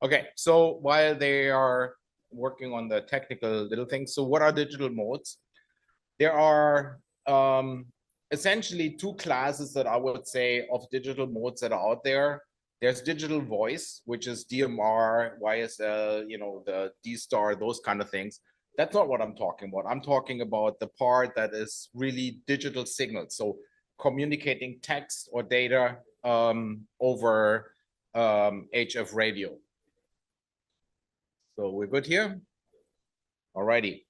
Okay, so while they are working on the technical little things, so what are digital modes? There are essentially two classes that I would say of digital modes that are out there. There's digital voice, which is DMR, YSL, the D-Star, those kind of things. That's not what I'm talking about. I'm talking about the part that is really digital signals. So communicating text or data over HF radio. So we're good here? Alrighty.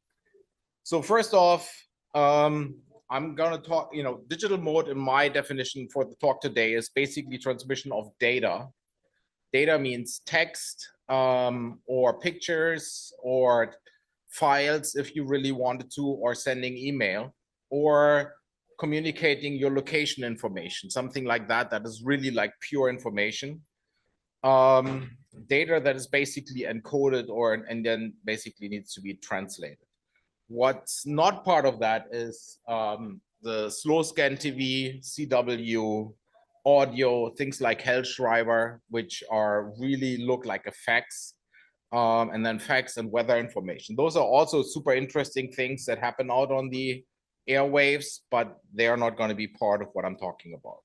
So first off, I'm going to talk, digital mode in my definition for the talk today is basically transmission of data. Data means text or pictures or files if you really wanted to, or sending email or communicating your location information, something like that, that is really like pure information. Data that is basically encoded and then basically needs to be translated. What's not part of that is the slow scan TV, CW, audio, things like Hellschreiber, which are really look like a fax, and then fax and weather information. Those are also super interesting things that happen out on the airwaves, but they are not going to be part of what I'm talking about.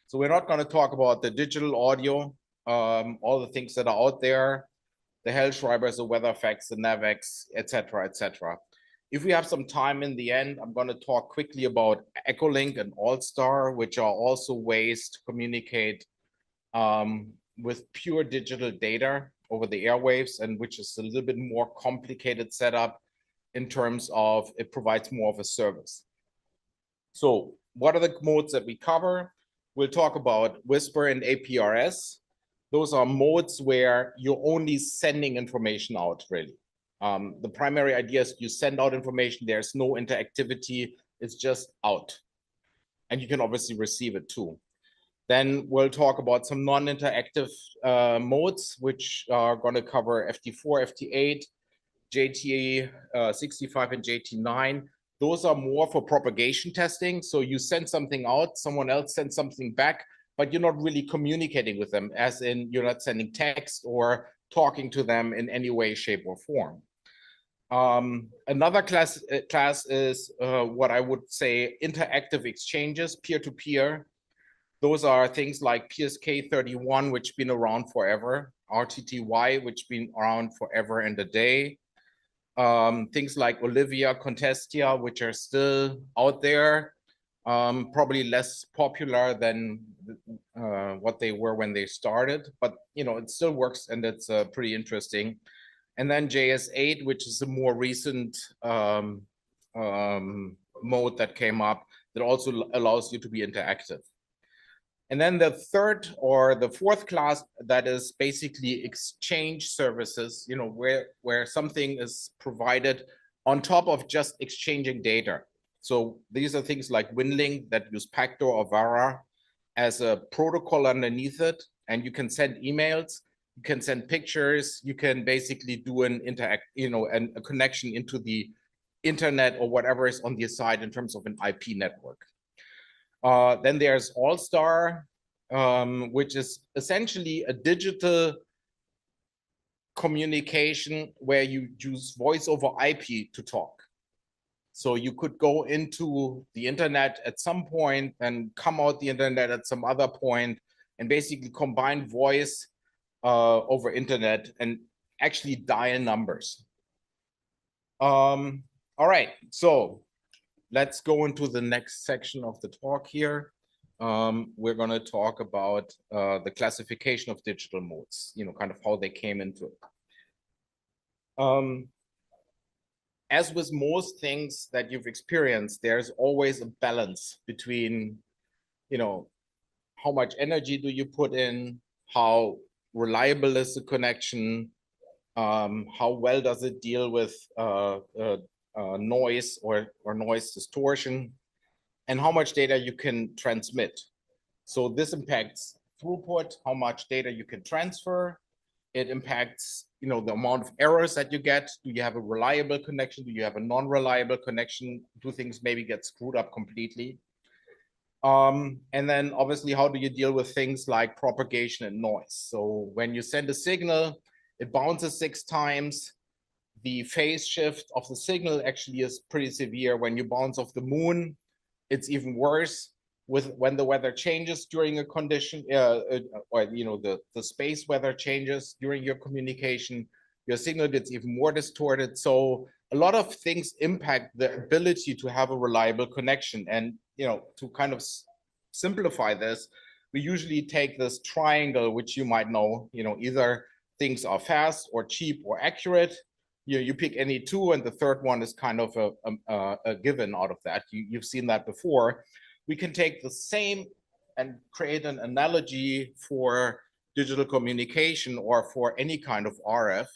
So we're not going to talk about the digital audio, all the things that are out there, the Hellschreibers, the WeatherFax, the NavX, etc., etc. If we have some time in the end, I'm going to talk quickly about Echolink and All-Star, which are also ways to communicate with pure digital data over the airwaves, and which is a little bit more complicated setup in terms of it provides more of a service. So what are the modes that we cover? We'll talk about Whisper and APRS. Those are modes where you're only sending information out, really. The primary idea is you send out information, there's no interactivity, it's just out. And you can obviously receive it too. Then we'll talk about some non-interactive modes, which are going to cover FT4, FT8, JT65 and JT9. Those are more for propagation testing. So you send something out, someone else sends something back, but you're not really communicating with them, as in you're not sending text or talking to them in any way, shape, or form. Another class is what I would say interactive exchanges, peer-to-peer. Those are things like PSK31, which been around forever, RTTY, which been around forever and a day. Things like Olivia, Contestia, which are still out there, probably less popular than what they were when they started, but it still works and it's pretty interesting. And then JS8, which is a more recent mode that came up that also allows you to be interactive. And then the third or the fourth class, that is basically exchange services, where something is provided on top of just exchanging data. So these are things like WinLink that use Pactor or Vara as a protocol underneath it, and you can send emails, you can send pictures, you can basically do an and a connection into the internet or whatever is on the side in terms of an IP network. Then there's All-Star, which is essentially a digital communication where you use voice over IP to talk. So you could go into the internet at some point and come out the internet at some other point and basically combine voice over internet and actually dial numbers. All right, so let's go into the next section of the talk here. We're going to talk about the classification of digital modes, kind of how they came into it. As with most things that you've experienced, there's always a balance between, how much energy do you put in, how reliable is the connection, how well does it deal with noise or noise distortion, and how much data you can transmit. So this impacts throughput, how much data you can transfer. It impacts, the amount of errors that you get. Do you have a reliable connection? Do you have a non-reliable connection? Do things maybe get screwed up completely? And then obviously, how do you deal with things like propagation and noise? So when you send a signal, it bounces 6 times. The phase shift of the signal actually is pretty severe. When you bounce off the moon, it's even worse when the weather changes during a condition, or the space weather changes during your communication, your signal gets even more distorted. So a lot of things impact the ability to have a reliable connection. And to kind of simplify this, we usually take this triangle, which you might know, either things are fast or cheap or accurate. You pick any two, and the third one is kind of a given out of that. You've seen that before. We can take the same and create an analogy for digital communication or for any kind of RF,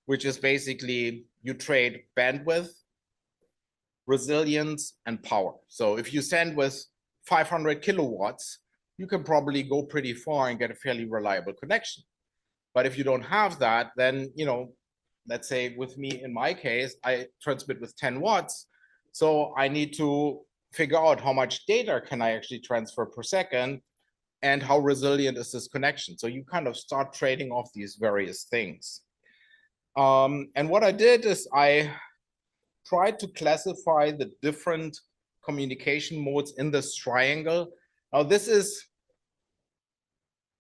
which is basically you trade bandwidth, resilience, and power. So if you send with 500 kilowatts, you can probably go pretty far and get a fairly reliable connection. But if you don't have that, then, let's say with me, in my case, I transmit with 10 watts. So I need to figure out how much data can I actually transfer per second and how resilient is this connection. So you kind of start trading off these various things. And what I did is I tried to classify the different communication modes in this triangle. Now this is,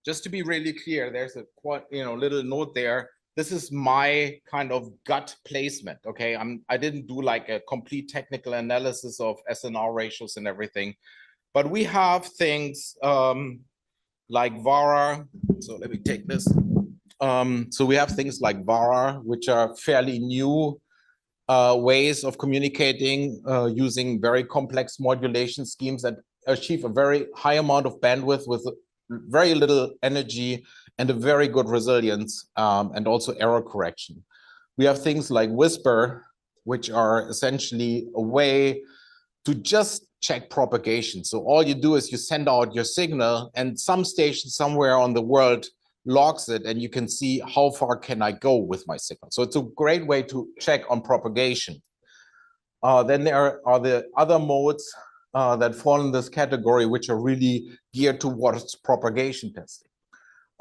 just to be really clear, there's a little note there. This is my kind of gut placement, okay? I didn't do like a complete technical analysis of SNR ratios and everything, but we have things like VARA. So let me take this. So we have things like VARA, which are fairly new ways of communicating using very complex modulation schemes that achieve a very high amount of bandwidth with very little energy and a very good resilience and also error correction. We have things like Whisper, which are essentially a way to just check propagation. So all you do is you send out your signal, and some station somewhere on the world logs it, and you can see how far can I go with my signal. So it's a great way to check on propagation. Then there are the other modes that fall in this category, which are really geared towards propagation testing.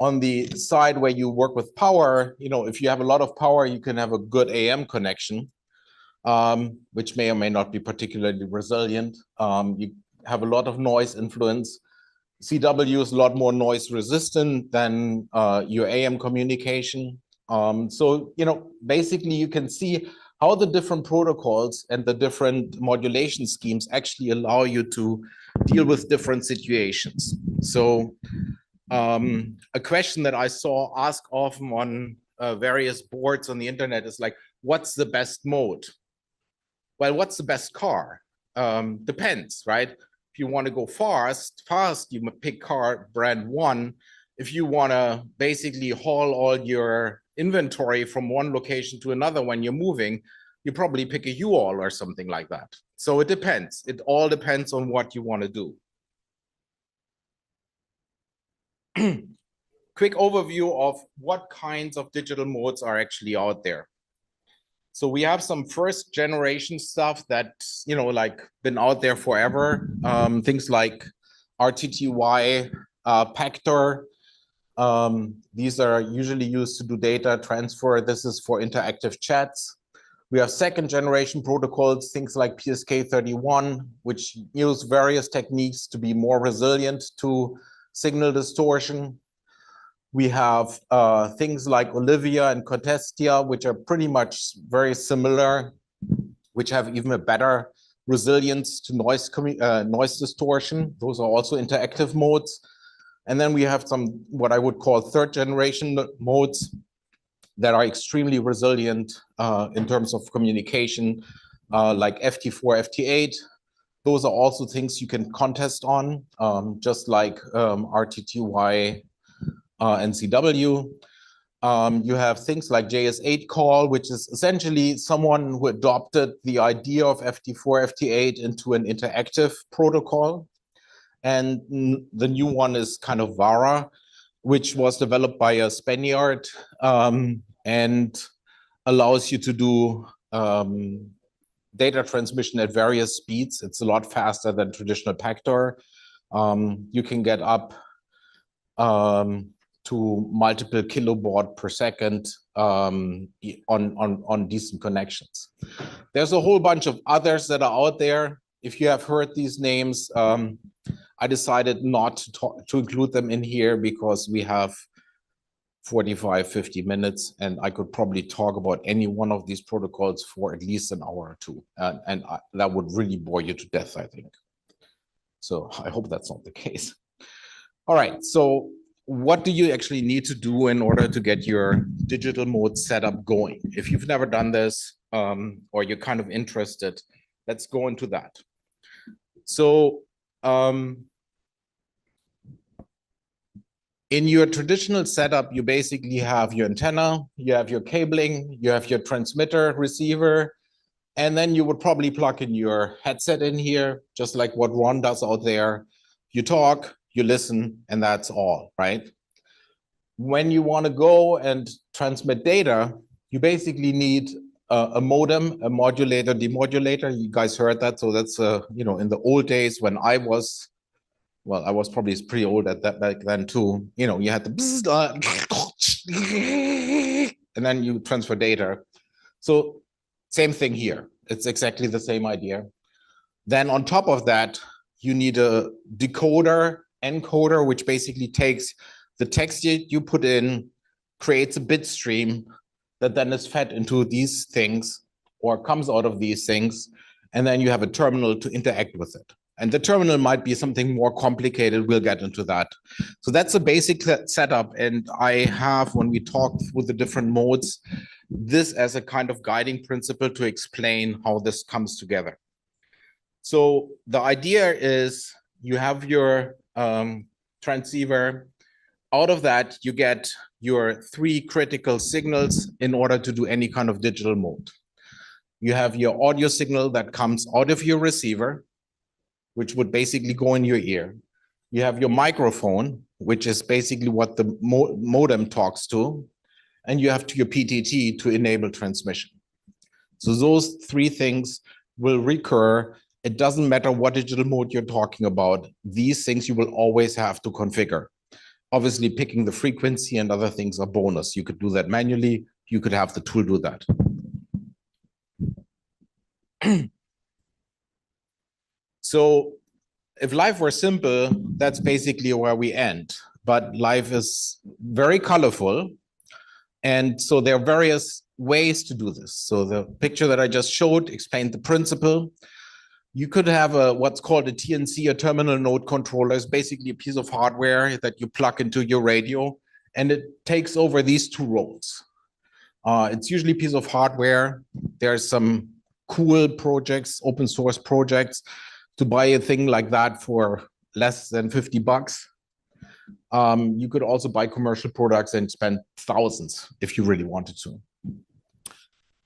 On the side where you work with power, if you have a lot of power, you can have a good AM connection, which may or may not be particularly resilient. You have a lot of noise influence. CW is a lot more noise resistant than your AM communication. So, basically you can see how the different protocols and the different modulation schemes actually allow you to deal with different situations. So a question that I saw asked often on various boards on the internet is like, what's the best mode? Well, what's the best car? Depends, right? If you want to go fast, you pick car brand 1. If you want to basically haul all your inventory from one location to another when you're moving, you probably pick a U-Haul or something like that. So it depends. It all depends on what you want to do. Quick overview of what kinds of digital modes are actually out there. So we have some first generation stuff that's, like been out there forever. Things like RTTY, Pactor. These are usually used to do data transfer. This is for interactive chats. We have second generation protocols, things like PSK31, which use various techniques to be more resilient to signal distortion. We have things like Olivia and Contestia, which are pretty much very similar, which have even a better resilience to noise distortion. Those are also interactive modes. And then we have some, what I would call third generation modes that are extremely resilient in terms of communication, like FT4, FT8. Those are also things you can contest on, just like RTTY and CW. You have things like JS8 call, which is essentially someone who adopted the idea of FT4, FT8 into an interactive protocol. And the new one is kind of VARA, which was developed by a Spaniard and allows you to do data transmission at various speeds. It's a lot faster than traditional Pactor. You can get up to to multiple kilobaud per second on decent connections. There's a whole bunch of others that are out there. If you have heard these names, I decided not to include them in here because we have 45, 50 minutes, and I could probably talk about any one of these protocols for at least an hour or two. That would really bore you to death, I think. So I hope that's not the case. All right, so what do you actually need to do in order to get your digital mode setup going? If you've never done this or you're kind of interested, let's go into that. So in your traditional setup, you basically have your antenna, you have your cabling, you have your transmitter, receiver, and then you would probably plug in your headset in here, just like what Ron does out there. You talk, you listen, and that's all, right? When you want to go and transmit data, you basically need a modem, a modulator, demodulator. You guys heard that. So that's, you know, in the old days when I was, well, I was probably pretty old at that back then too. You know, you had the and then you transfer data. So same thing here. It's exactly the same idea. Then on top of that, you need a decoder, encoder, which basically takes the text you put in, creates a bit stream that then is fed into these things or comes out of these things. And then you have a terminal to interact with it. And the terminal might be something more complicated. We'll get into that. So that's a basic setup. And I have, when we talk through the different modes, this as a kind of guiding principle to explain how this comes together. So the idea is you have your transceiver. Out of that, you get your 3 critical signals in order to do any kind of digital mode. You have your audio signal that comes out of your receiver, which would basically go in your ear. You have your microphone, which is basically what the modem talks to. And you have your PTT to enable transmission. So those 3 things will recur. It doesn't matter what digital mode you're talking about. These things you will always have to configure. Obviously, picking the frequency and other things are bonus. You could do that manually. You could have the tool do that. So if life were simple, that's basically where we end. But life is very colorful. And so there are various ways to do this. So the picture that I just showed explained the principle. You could have what's called a TNC, a terminal node controller. It's basically a piece of hardware that you plug into your radio, and it takes over these 2 roles. It's usually a piece of hardware. There's some cool projects, open source projects, to buy a thing like that for less than $50. You could also buy commercial products and spend thousands if you really wanted to.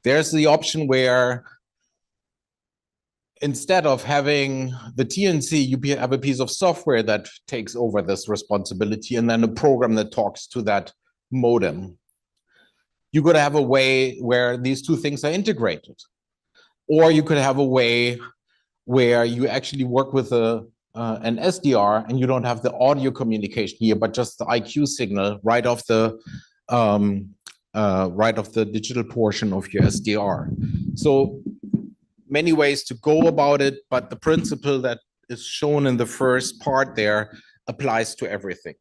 There's the option where instead of having the TNC, you have a piece of software that takes over this responsibility and then a program that talks to that modem. You could have a way where these 2 things are integrated. Or you could have a way where you actually work with an SDR and you don't have the audio communication here, but just the IQ signal right off the digital portion of your SDR. So many ways to go about it, but the principle that is shown in the first part there applies to everything.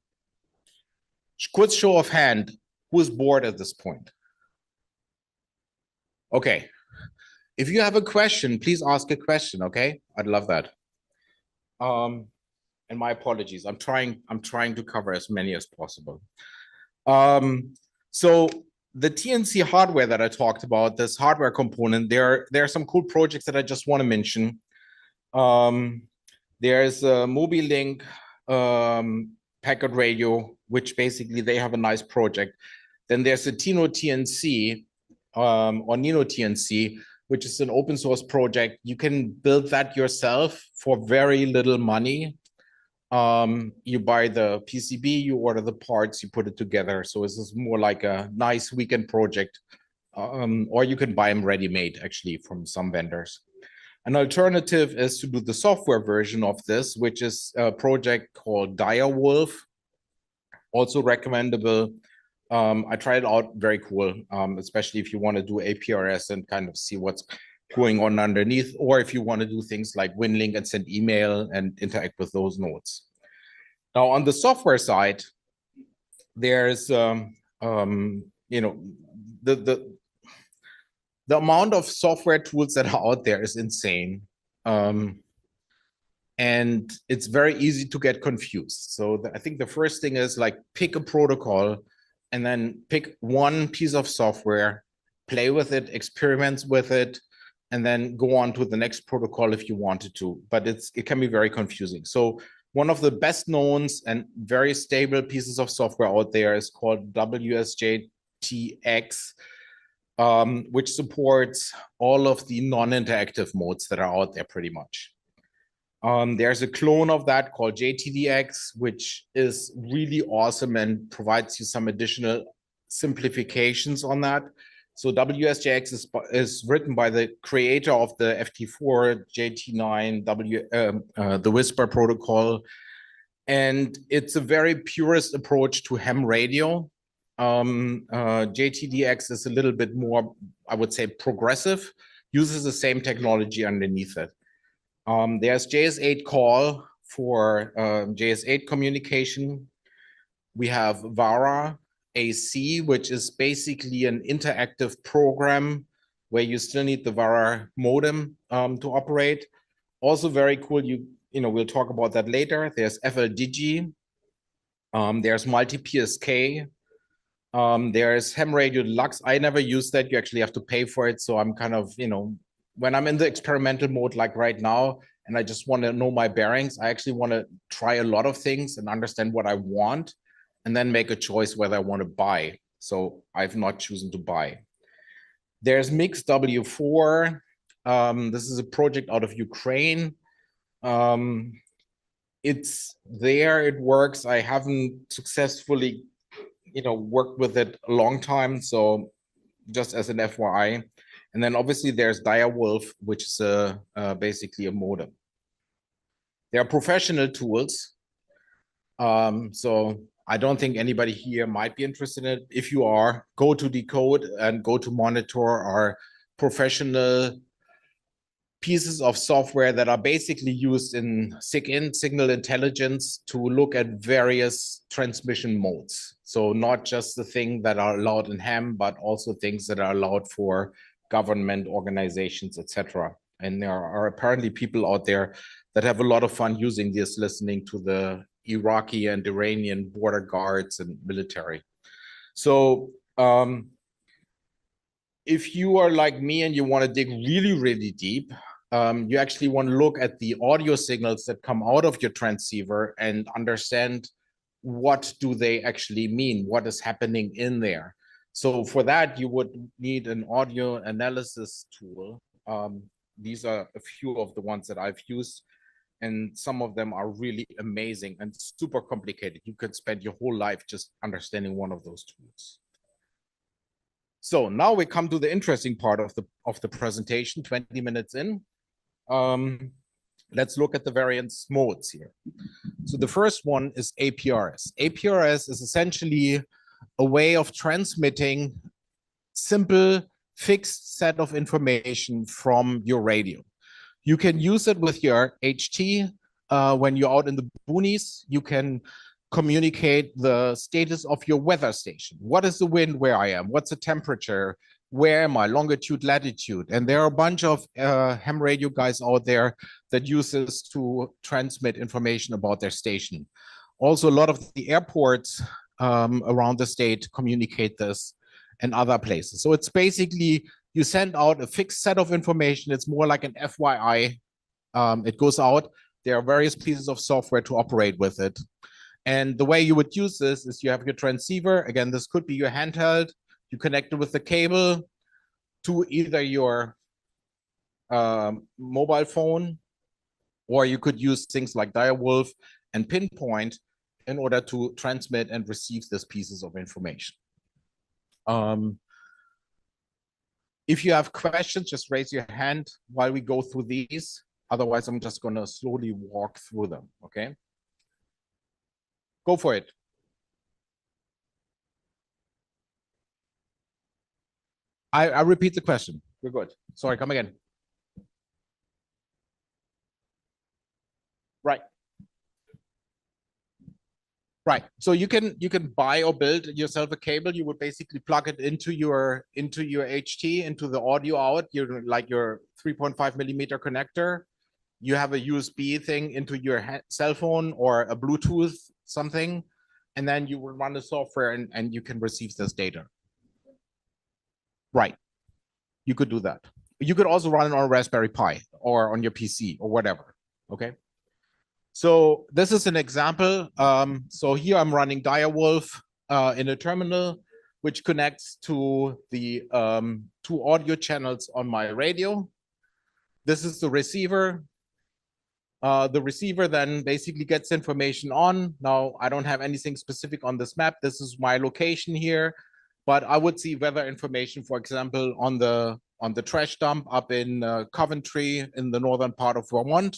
Quick show of hand, who is bored at this point? Okay. If you have a question, please ask a question, okay? I'd love that. And my apologies. I'm trying to cover as many as possible. So the TNC hardware that I talked about, this hardware component, there are some cool projects that I just want to mention. There's a MobiLink packet radio, which basically they have a nice project. Then there's a Tino TNC or Nino TNC, which is an open source project. You can build that yourself for very little money. You buy the PCB, you order the parts, you put it together. So this is more like a nice weekend project. Or you can buy them ready-made actually from some vendors. An alternative is to do the software version of this, which is a project called Direwolf. Also recommendable. I tried it out, very cool, especially if you want to do APRS and kind of see what's going on underneath, or if you want to do things like WinLink and send email and interact with those nodes. Now, on the software side, there's you know, the amount of software tools that are out there is insane. And it's very easy to get confused. So I think the first thing is like pick a protocol and then pick one piece of software, play with it, experiment with it, and then go on to the next protocol if you wanted to. But it can be very confusing. So one of the best known and very stable pieces of software out there is called WSJTX, which supports all of the non-interactive modes that are out there pretty much. There's a clone of that called JTDX, which is really awesome and provides you some additional simplifications on that. So WSJX is written by the creator of the FT4, JT9, the Whisper protocol. And it's a very purist approach to ham radio. JTDX is a little bit more, I would say, progressive, uses the same technology underneath it. There's JS8 call for JS8 communication. We have VARA AC, which is basically an interactive program where you still need the VARA modem to operate. Also very cool, you know, we'll talk about that later. There's FLDigi, there's multi-PSK, there's ham radio deluxe. I never use that, you actually have to pay for it. So I'm kind of, you know, when I'm in the experimental mode, like right now, and I just want to know my bearings, I actually want to try a lot of things and understand what I want, and then make a choice whether I want to buy. So I've not chosen to buy. There's Mix W4. This is a project out of Ukraine. It's there, it works. I haven't successfully, you know, worked with it a long time. So just as an FYI. And then obviously there's Direwolf, which is basically a modem. There are professional tools. So I don't think anybody here might be interested in it. If you are, go to Decode and go to Monitor, are professional pieces of software that are basically used in SIG-INT, signal intelligence, to look at various transmission modes. So not just the things that are allowed in ham, but also things that are allowed for government organizations, etc. And there are apparently people out there that have a lot of fun using this, listening to the Iraqi and Iranian border guards and military. So if you are like me and you want to dig really, really deep, you actually want to look at the audio signals that come out of your transceiver and understand what do they actually mean, what is happening in there. So for that, you would need an audio analysis tool. These are a few of the ones that I've used, and some of them are really amazing and super complicated. You could spend your whole life just understanding one of those tools. So now we come to the interesting part of the presentation, 20 minutes in. Let's look at the various modes here. So the first one is APRS. APRS is essentially a way of transmitting simple fixed set of information from your radio. You can use it with your HT. When you're out in the boonies, you can communicate the status of your weather station. What is the wind where I am? What's the temperature? Where am I? Longitude, latitude. And there are a bunch of ham radio guys out there that use this to transmit information about their station. Also, a lot of the airports around the state communicate this, and other places. So it's basically, you send out a fixed set of information. It's more like an FYI. It goes out. There are various pieces of software to operate with it. And the way you would use this is you have your transceiver. Again, this could be your handheld. You connect it with the cable to either your mobile phone, or you could use things like Direwolf and Pinpoint in order to transmit and receive these pieces of information. If you have questions, just raise your hand while we go through these. Otherwise, I'm just going to slowly walk through them, okay? Go for it. I repeat the question. We're good. Sorry, come again. Right. Right. So you can buy or build yourself a cable. You would basically plug it into your HT, into the audio out, your like your 3.5 millimeter connector. You have a USB thing into your cell phone or a Bluetooth something, and then you will run the software and you can receive this data. Right. You could do that. You could also run it on a Raspberry Pi or on your PC or whatever. Okay. So this is an example. So here I'm running Direwolf in a terminal, which connects to the two audio channels on my radio. This is the receiver. The receiver then basically gets information on. Now, I don't have anything specific on this map. This is my location here, but I would see weather information, for example, on the trash dump up in Coventry in the northern part of Vermont.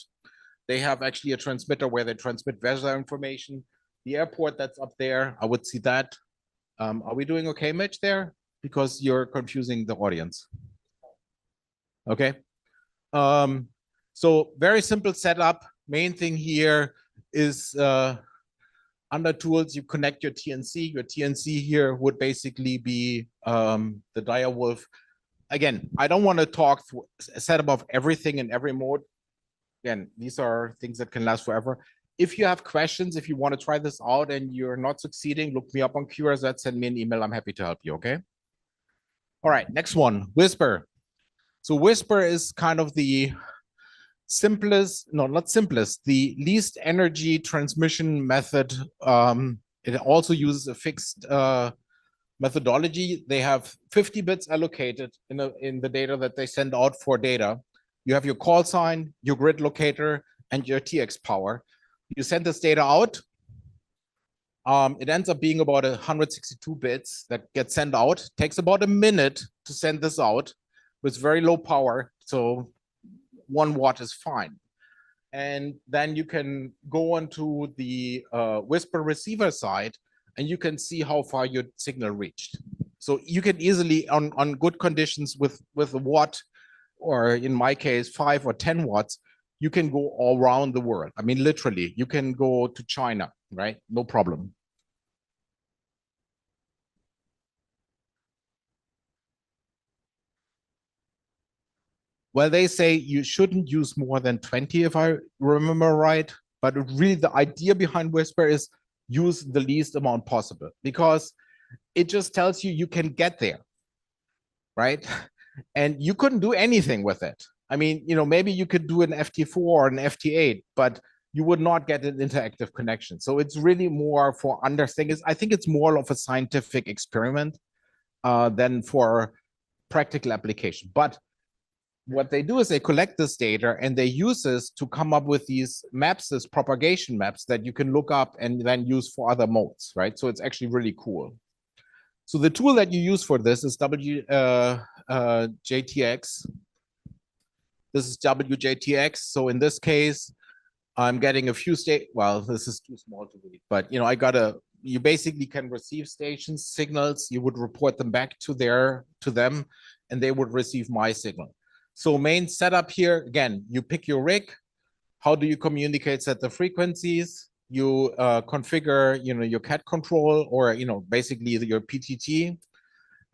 They have actually a transmitter where they transmit weather information. The airport that's up there, I would see that. Are we doing okay, Mitch, there? Because you're confusing the audience. Okay. So very simple setup. Main thing here is under tools, you connect your TNC. Your TNC here would basically be the Direwolf. Again, I don't want to talk through a setup of everything in every mode. Again, these are things that can last forever. If you have questions, if you want to try this out and you're not succeeding, look me up on QRZ, send me an email. I'm happy to help you, okay? All right, next one, Whisper. So Whisper is kind of the simplest, no, not simplest, the least energy transmission method. It also uses a fixed methodology. They have 50 bits allocated in the data that they send out for data. You have your call sign, your grid locator, and your TX power. You send this data out. It ends up being about 162 bits that get sent out. It takes about a minute to send this out with very low power. So 1 watt is fine. And then you can go onto the Whisper receiver side and you can see how far your signal reached. So you can easily, on good conditions with a watt, or in my case, 5 or 10 watts, you can go all around the world. I mean, literally, you can go to China, right? No problem. Well, they say you shouldn't use more than 20, if I remember right. But really, the idea behind Whisper is use the least amount possible, because it just tells you you can get there, right? And you couldn't do anything with it. I mean, maybe you could do an FT4 or an FT8, but you would not get an interactive connection. So it's really more for understanding. I think it's more of a scientific experiment than for practical application. But what they do is they collect this data and they use this to come up with these maps, these propagation maps that you can look up and then use for other modes, right? So it's actually really cool. So the tool that you use for this is JTX. This is WJTX. So in this case, I'm getting a few well, this is too small to read, but you basically can receive station signals. You would report them back to them, and they would receive my signal. So main setup here, again, you pick your rig. How do you communicate, set the frequencies? You configure, your CAT control or, basically your PTT.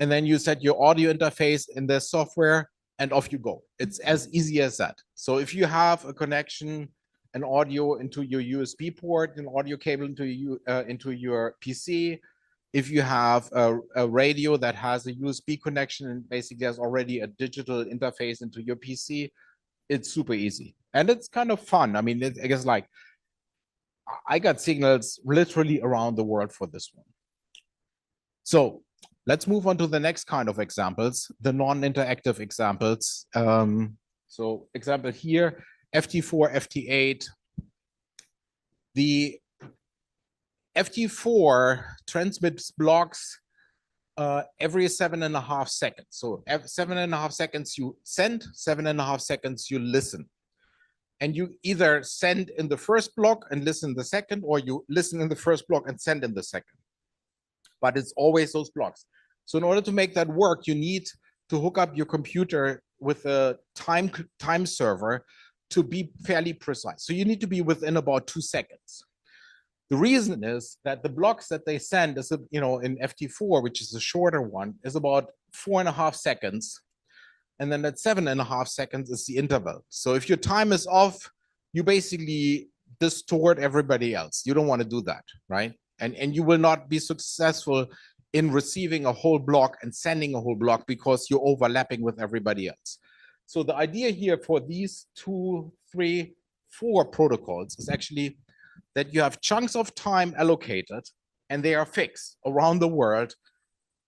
And then you set your audio interface in the software and off you go. It's as easy as that. So if you have a connection, an audio into your USB port, an audio cable into your PC, if you have a radio that has a USB connection and basically has already a digital interface into your PC, it's super easy. And it's kind of fun. I mean, I guess I got signals literally around the world for this one. So let's move on to the next kind of examples, the non-interactive examples. So example here, FT4, FT8. The FT4 transmits blocks every 7.5 seconds. So 7.5 seconds you send, 7.5 seconds you listen. And you either send in the first block and listen in the second, or you listen in the first block and send in the second. But it's always those blocks. So in order to make that work, you need to hook up your computer with a time server to be fairly precise. So you need to be within about 2 seconds. The reason is that the blocks that they send is, in FT4, which is a shorter one, is about 4.5 seconds. And then at 7.5 seconds is the interval. So if your time is off, you basically distort everybody else. You don't want to do that, right? And you will not be successful in receiving a whole block and sending a whole block because you're overlapping with everybody else. So the idea here for these 2, 3, 4 protocols is actually that you have chunks of time allocated and they are fixed around the world.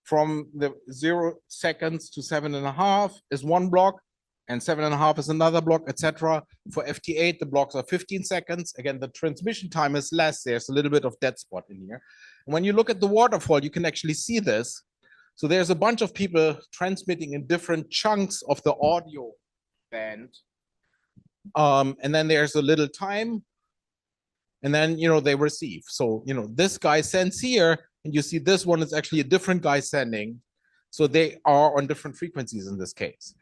From the 0 seconds to 7.5 is one block, and 7.5 is another block, etc. For FT8, the blocks are 15 seconds. Again, the transmission time is less. There's a little bit of dead spot in here. And when you look at the waterfall, you can actually see this. So there's a bunch of people transmitting in different chunks of the audio band. And then there's a little time. And then, they receive. So, this guy sends here, and you see this one is actually a different guy sending. So they are on different frequencies in this case.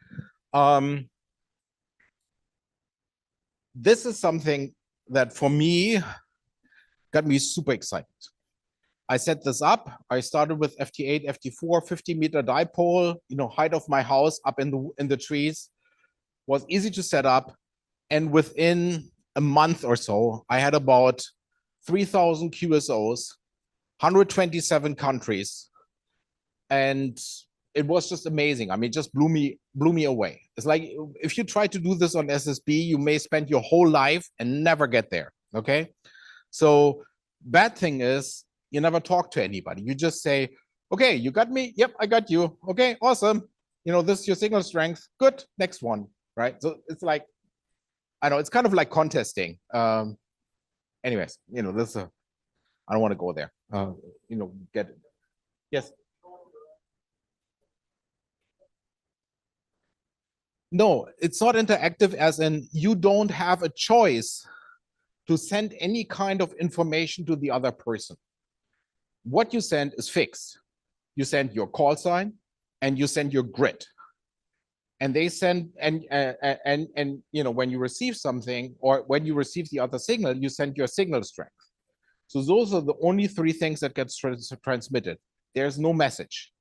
This is something that for me got me super excited. I set this up. I started with FT8, FT4, 50-meter dipole, height of my house up in the trees. Was easy to set up. And within a month or so, I had about 3,000 QSOs, 127 countries, and it was just amazing. I mean, it just blew me away. It's like if you try to do this on SSB, you may spend your whole life and never get there. Okay, so bad thing is you never talk to anybody. You just say, "Okay, you got me. Yep, I got you. Okay, awesome. This is your signal strength. Good. Next one." Right. So it's like, I know it's kind of like contesting. Anyways, this I don't want to go there. Get it. Yes. No, it's not interactive as in you don't have a choice to send any kind of information to the other person. What you send is fixed. You send your call sign and you send your grid. And they send, and when you receive something or when you receive the other signal, you send your signal strength. So those are the only 3 things that gets transmitted. There's no message,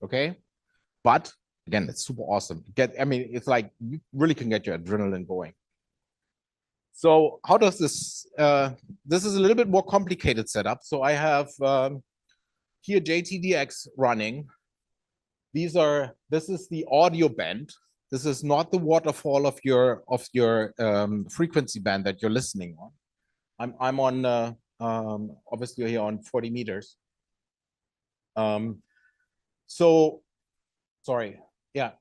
okay? But again, it's super awesome. It's like you really can get your adrenaline going. So how does this, this is a little bit more complicated setup. So I have here JTDX running. This is the audio band. This is not the waterfall of your frequency band that you're listening on. I'm on obviously here on 40 meters. So sorry, yeah.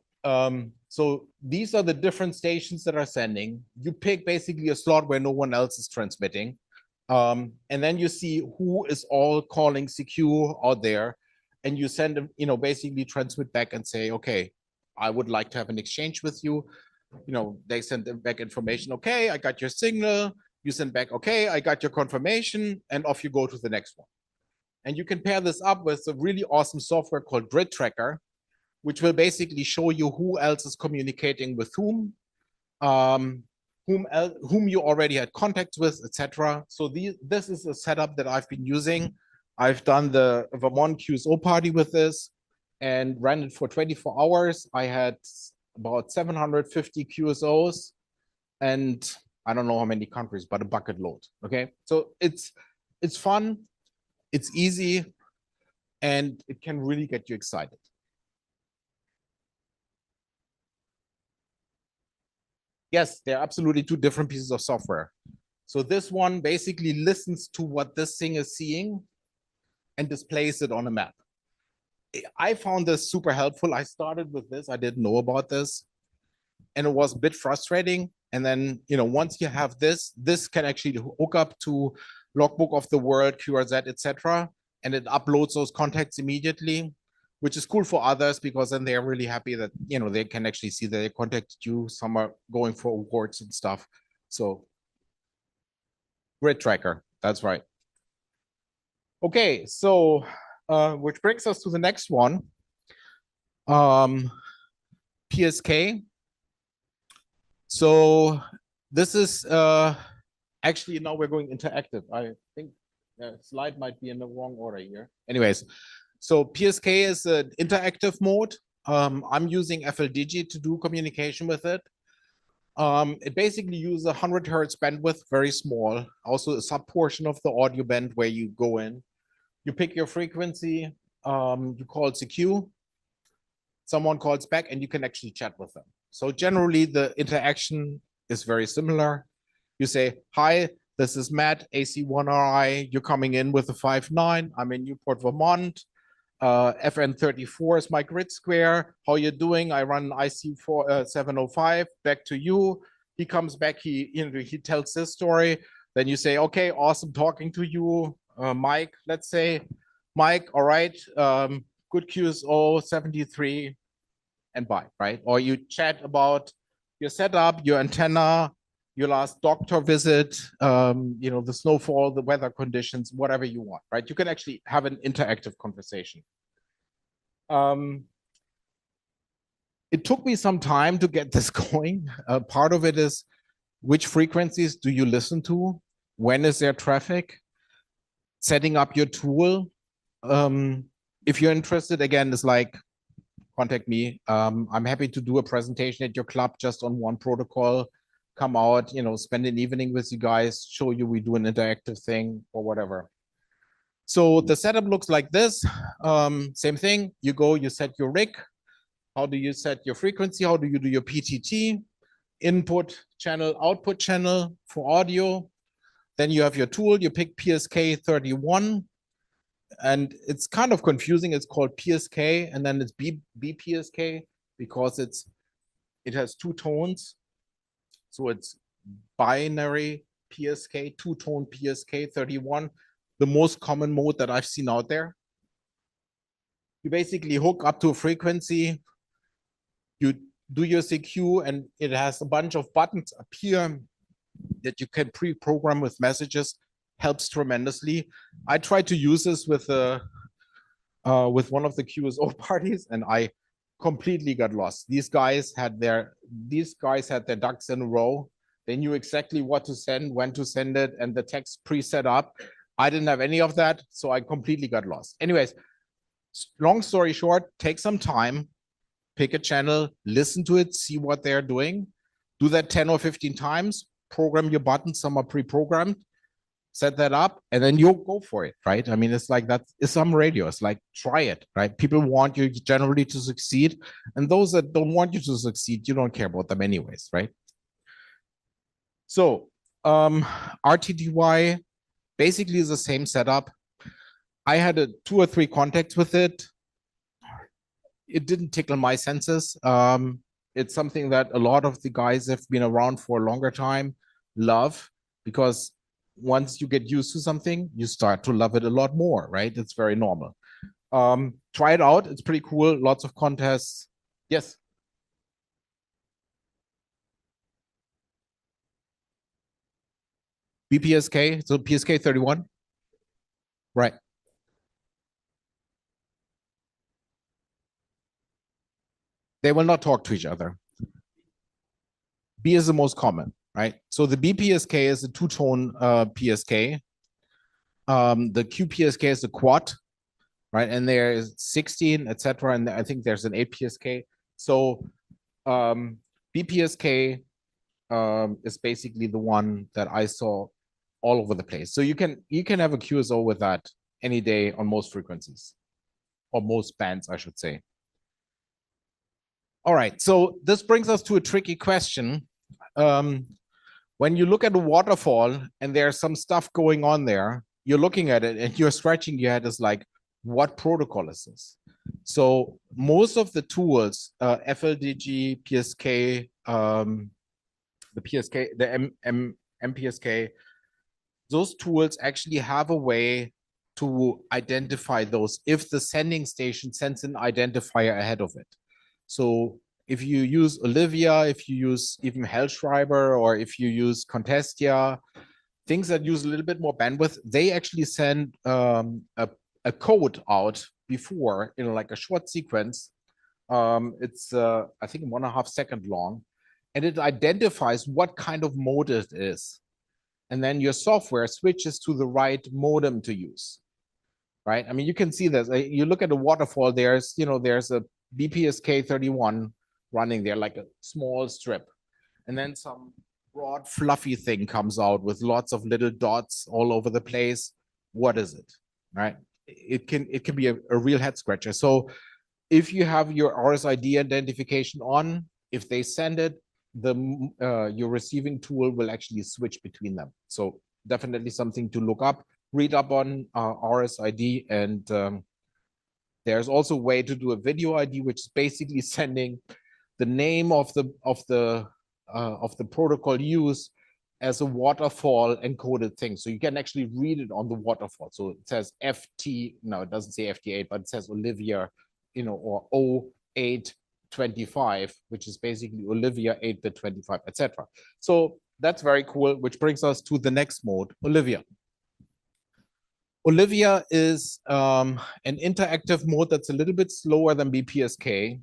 So these are the different stations that are sending. You pick basically a slot where no one else is transmitting. And then you see who is all calling CQ out there. And you send them, basically transmit back and say, okay, I would like to have an exchange with you. They send them back information. Okay, I got your signal. You send back, okay, I got your confirmation, and off you go to the next one. And you can pair this up with a really awesome software called Grid Tracker, which will basically show you who else is communicating with whom you already had contacts with, etc. So this is a setup that I've been using. I've done the Vermont QSO party with this and ran it for 24 hours. I had about 750 QSOs and I don't know how many countries, but a bucket load. Okay, so it's fun, it's easy, and it can really get you excited. Yes, they're absolutely 2 different pieces of software. So this one basically listens to what this thing is seeing and displays it on a map. I found this super helpful. I started with this. I didn't know about this. And it was a bit frustrating. And then, once you have this can actually hook up to Logbook of the World, QRZ, etc. And it uploads those contacts immediately, which is cool for others because then they're really happy that, they can actually see that they contacted you. Some are going for awards and stuff. So Grid Tracker, that's right. Okay, so which brings us to the next one. PSK. So this is actually now we're going interactive. I think the slide might be in the wrong order here. Anyways, so PSK is an interactive mode. I'm using FLDigi to do communication with it. It basically uses 100 hertz bandwidth, very small. Also a sub portion of the audio band where you go in. You pick your frequency, you call CQ, someone calls back, and you can actually chat with them. So generally the interaction is very similar. You say, hi, this is Matt, AC1RI. You're coming in with a 5.9. I'm in Newport, Vermont. FN34 is my grid square. How you doing? I run IC4 705. Back to you. He comes back. He tells this story. Then you say, okay, awesome talking to you, Mike. Let's say, Mike. All right, good QSO 73, and bye. Right? Or you chat about your setup, your antenna, your last doctor visit, the snowfall, the weather conditions, whatever you want, right? You can actually have an interactive conversation. It took me some time to get this going. Part of it is which frequencies do you listen to? When is there traffic? Setting up your tool. If you're interested, again, it's like, contact me. I'm happy to do a presentation at your club just on one protocol. Come out, spend an evening with you guys, show you we do an interactive thing or whatever. So the setup looks like this. Same thing. You go, you set your rig. How do you set your frequency? How do you do your PTT? Input channel, output channel for audio. Then you have your tool. You pick PSK 31. And it's kind of confusing. It's called PSK, and then it's BPSK because it has two tones. So it's binary PSK, two-tone PSK 31, the most common mode that I've seen out there. You basically hook up to a frequency, you do your CQ, and it has a bunch of buttons up here that you can pre-program with messages. Helps tremendously. I tried to use this with one of the QSO parties, and I completely got lost. These guys had their ducks in a row. They knew exactly what to send, when to send it, and the text pre-set up. I didn't have any of that, so I completely got lost. Anyways, long story short, take some time, pick a channel, listen to it, see what they're doing. Do that 10 or 15 times, program your buttons, some are pre-programmed, set that up, and then you'll go for it, right? I mean, it's like that. It's some radio. It's like, try it, right? People want you generally to succeed, and those that don't want you to succeed, you don't care about them anyways, right? So RTTY basically is the same setup. I had 2 or 3 contacts with it. It didn't tickle my senses. It's something that a lot of the guys have been around for a longer time love, because once you get used to something, you start to love it a lot more, right? It's very normal. Try it out. It's pretty cool. Lots of contests. Yes. BPSK, so PSK 31. Right. They will not talk to each other. B is the most common, right? So the BPSK is a two-tone PSK. The QPSK is a quad, right? And there is 16, etc. And I think there's an 8 PSK. So BPSK is basically the one that I saw all over the place. So you can have a QSO with that any day on most frequencies, or most bands, I should say. All right, so this brings us to a tricky question. When you look at a waterfall and there's some stuff going on there, you're looking at it and you're scratching your head, is like, what protocol is this? So most of the tools, FLDG, PSK, the PSK, the MPSK, those tools actually have a way to identify those if the sending station sends an identifier ahead of it. So if you use Olivia, if you use even Hellschreiber, or if you use Contestia, things that use a little bit more bandwidth, they actually send a code out before, like a short sequence It's I think 1.5 second long, and it identifies what kind of mode it is. And then your software switches to the right modem to use, right? I mean, you can see this. You look at the waterfall, there's a BPSK 31 running there, like a small strip. And then some broad, fluffy thing comes out with lots of little dots all over the place. What is it, right? It can be a real head scratcher. So if you have your RSID identification on, if they send it, your receiving tool will actually switch between them. So definitely something to look up, read up on RSID, and there's also a way to do a video ID, which is basically sending the name of the protocol used as a waterfall encoded thing. So you can actually read it on the waterfall. So it says FT, no, it doesn't say FT8, but it says Olivia, or O825, which is basically Olivia 8-bit 25, etc. So that's very cool, which brings us to the next mode, Olivia. Olivia is an interactive mode that's a little bit slower than BPSK.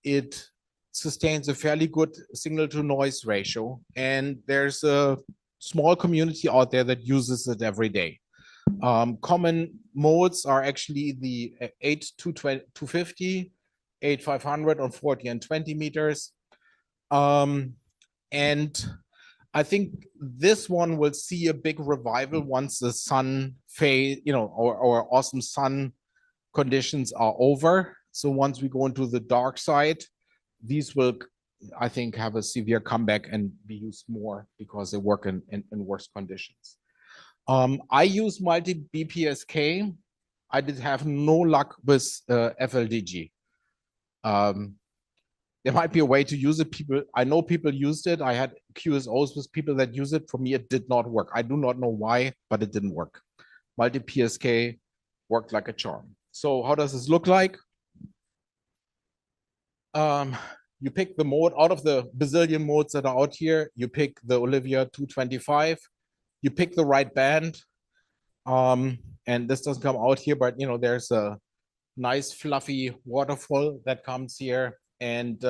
It sustains a fairly good signal to noise ratio, and there's a small community out there that uses it every day. Common modes are actually the 8-250, 8-500 on 40 and 20 meters. And I think this one will see a big revival once the sun phase, or awesome sun conditions are over. So once we go into the dark side, these will, I think, have a severe comeback and be used more because they work in worse conditions. I use multi-BPSK. I did have no luck with FLDG. There might be a way to use it. I know people used it. I had QSOs with people that use it. For me, it did not work. I do not know why, but it didn't work. Multi-PSK worked like a charm. So how does this look like? You pick the mode out of the bazillion modes that are out here. You pick the Olivia 225. You pick the right band. And this doesn't come out here, but there's a nice fluffy waterfall that comes here, and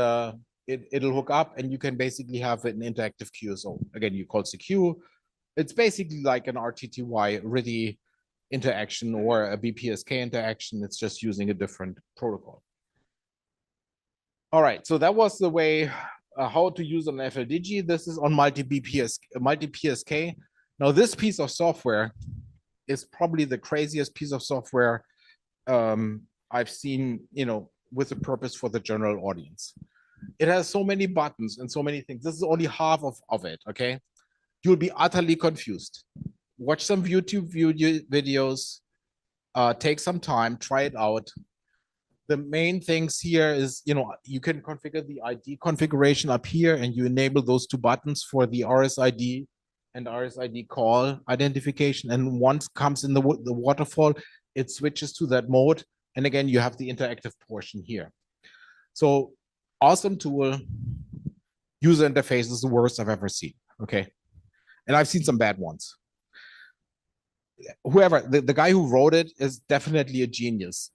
it'll hook up, and you can basically have an interactive QSO. Again, you call CQ. It's basically like an RTTY RTTY interaction or a BPSK interaction. It's just using a different protocol. All right, so that was the way how to use an FLDG. This is on multi-PSK. Now, this piece of software is probably the craziest piece of software I've seen, with a purpose for the general audience. It has so many buttons and so many things. This is only half of it, okay? You'll be utterly confused. Watch some YouTube videos, take some time, try it out. The main things here is, you can configure the ID configuration up here, and you enable those two buttons for the RSID and RSID call identification. And once comes in the waterfall, it switches to that mode. And again, you have the interactive portion here. So awesome tool. User interface is the worst I've ever seen, okay? And I've seen some bad ones. Whoever, the guy who wrote it is definitely a genius.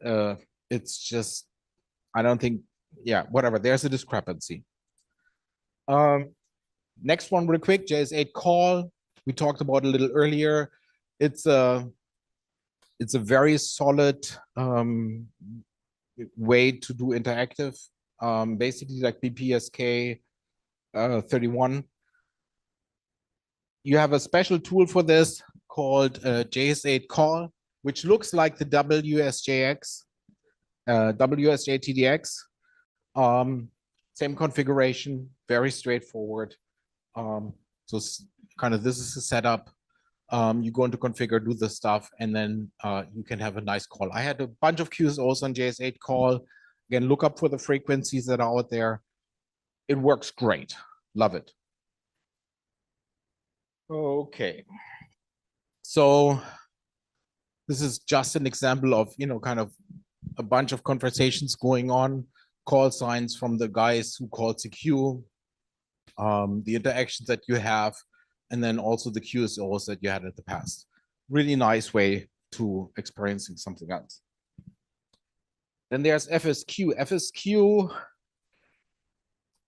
It's just, I don't think, yeah, whatever. There's a discrepancy. Next one real quick, JS8 call. We talked about a little earlier. It's a very solid way to do interactive, basically like BPSK 31. You have a special tool for this called JS8 call, which looks like the WSJX, WSJ TDX. Same configuration, very straightforward. So kind of this is the setup. You go into configure, do the stuff, and then you can have a nice call. I had a bunch of QSOs on JS8 call. Again, look up for the frequencies that are out there. It works great. Love it. Okay. So this is just an example of, kind of a bunch of conversations going on, call signs from the guys who called CQ, the interactions that you have, and then also the QSOs that you had in the past. Really nice way to experiencing something else. Then there's FSQ. FSQ,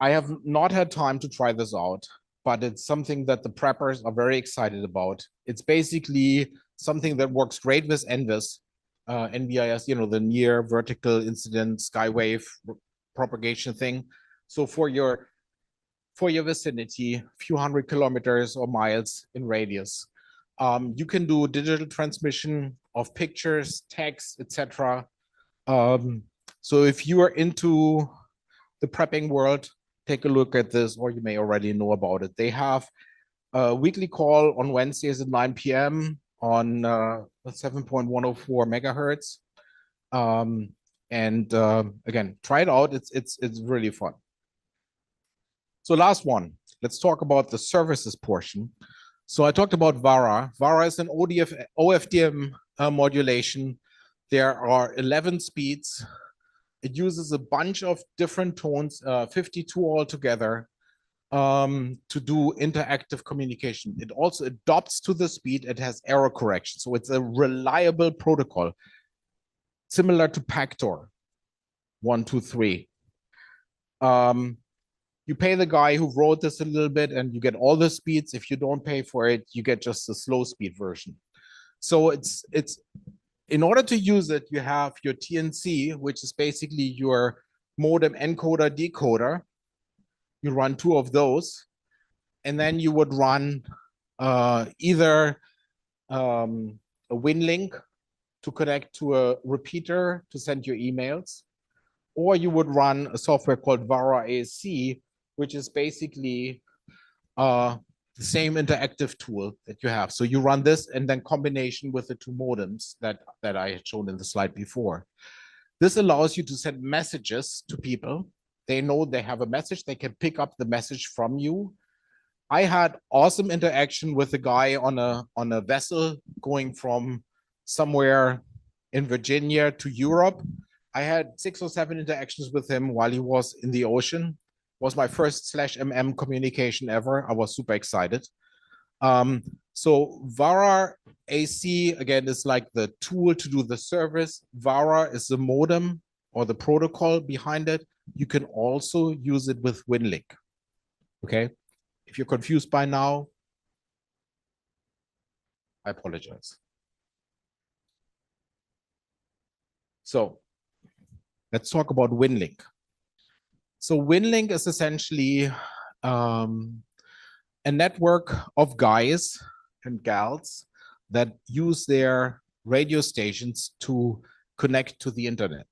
I have not had time to try this out, but it's something that the preppers are very excited about. It's basically something that works great with NVIS, NVIS, you know, the near vertical incident skywave propagation thing. So for your vicinity, a few hundred kilometers or miles in radius, you can do digital transmission of pictures, text, etc. So if you are into the prepping world, take a look at this, or you may already know about it. They have a weekly call on Wednesdays at 9 p.m. on 7.104 megahertz. Again, try it out. It's really fun. So last one, let's talk about the services portion. So I talked about VARA. VARA is an OFDM modulation. There are 11 speeds. It uses a bunch of different tones, 52 altogether, to do interactive communication. It also adopts to the speed. It has error correction. So it's a reliable protocol, similar to Pactor 123. You pay the guy who wrote this a little bit and you get all the speeds. If you don't pay for it, you get just the slow speed version. So it's in order to use it, you have your TNC, which is basically your modem encoder decoder. You run two of those, and then you would run either a WinLink to connect to a repeater to send your emails, or you would run a software called VARA AC, which is basically the same interactive tool that you have. So you run this and then combination with the two modems that I had shown in the slide before. This allows you to send messages to people. They know they have a message. They can pick up the message from you. I had awesome interaction with a guy on a vessel going from somewhere in Virginia to Europe. I had 6 or 7 interactions with him while he was in the ocean. It was my first /MM communication ever. I was super excited. So VARA AC, again, is like the tool to do the service. VARA is the modem or the protocol behind it. You can also use it with WinLink. Okay. If you're confused by now, I apologize. So let's talk about WinLink. So WinLink is essentially a network of guys and gals that use their radio stations to connect to the internet.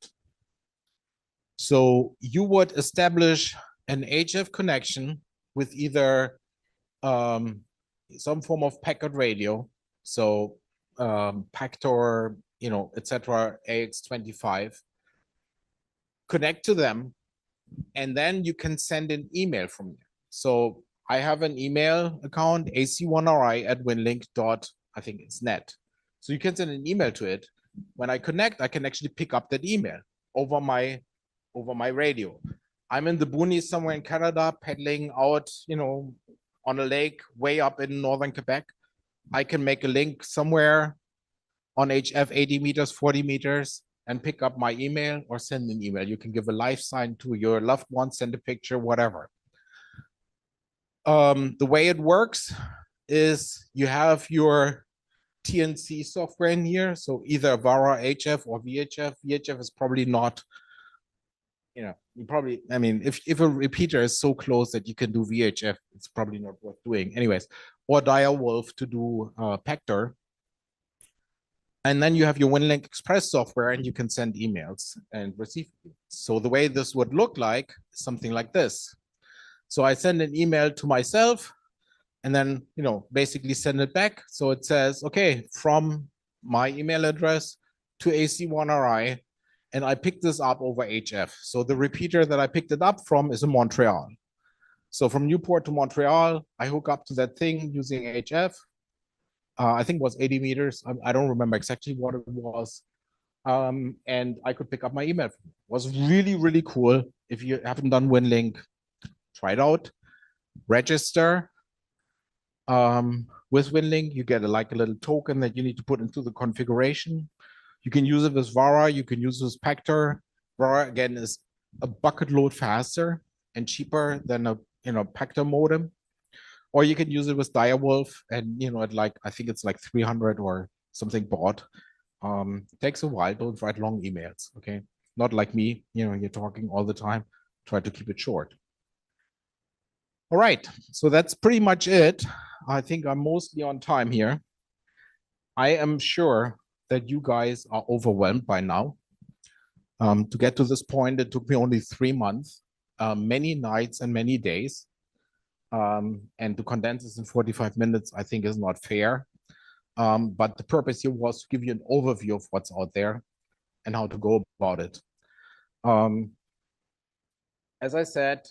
So you would establish an HF connection with either some form of packet radio, so Pactor, you know, etc., AX25, connect to them, and then you can send an email from there. So I have an email account, ac1ri@winlink. I think it's net. So you can send an email to it. When I connect, I can actually pick up that email over my radio. I'm in the boonies somewhere in Canada, paddling out, you know, on a lake way up in northern Quebec. I can make a link somewhere on HF 80 meters, 40 meters, and pick up my email or send an email. You can give a live sign to your loved one, send a picture, whatever. The way it works is you have your TNC software in here. So either VARA HF or VHF. VHF is probably not, you know, you probably, I mean, if a repeater is so close that you can do VHF, it's probably not worth doing. Anyways, or Direwolf to do Pactor. And then you have your WinLink Express software and you can send emails and receive. So the way this would look like is something like this. So I send an email to myself and then, you know, basically send it back. So it says, okay, from my email address to AC1RI, and I picked this up over HF. So the repeater that I picked it up from is in Montreal. So from Newport to Montreal, I hook up to that thing using HF. I think it was 80 meters. I don't remember exactly what it was. And I could pick up my email. It was really, really cool. If you haven't done WinLink, try it out. Register. With WinLink, you get like a little token that you need to put into the configuration. You can use it with VARA. You can use it with Pactor. Aurora again is a bucket load faster and cheaper than a Pacta modem. Or you can use it with Direwolf and at like I think it's like 300 or something baud. It takes a while. Don't write long emails, okay? Not like me, you're talking all the time. Try to keep it short. All right, so that's pretty much it. I think I'm mostly on time here. I am sure that you guys are overwhelmed by now. To get to this point, it took me only 3 months, many nights and many days. And to condense this in 45 minutes, I think is not fair. But the purpose here was to give you an overview of what's out there and how to go about it. As I said,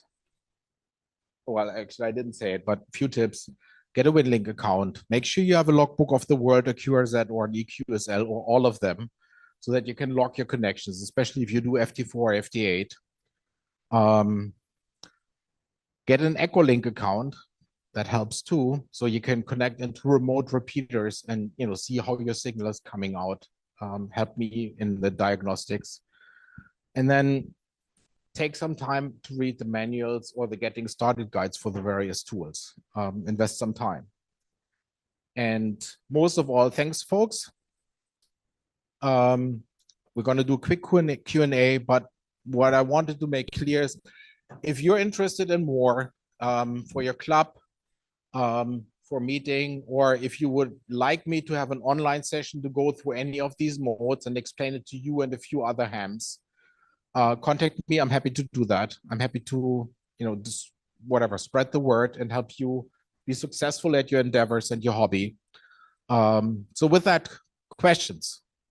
well, actually, I didn't say it, but a few tips. Get a WinLink account. Make sure you have a logbook of the world, a QRZ or an EQSL or all of them, so that you can log your connections, especially if you do FT4 or FT8. Get an Echolink account. That helps too, so you can connect into remote repeaters and see how your signal is coming out. Help me in the diagnostics, and then take some time to read the manuals or the getting started guides for the various tools. Invest some time, and most of all, thanks, folks. We're going to do a quick Q&A, but what I wanted to make clear is if you're interested in more for your club, for meeting, or if you would like me to have an online session to go through any of these modes and explain it to you and a few other hams, contact me. I'm happy to do that. I'm happy to, just spread the word and help you be successful at your endeavors and your hobby. So with that, questions?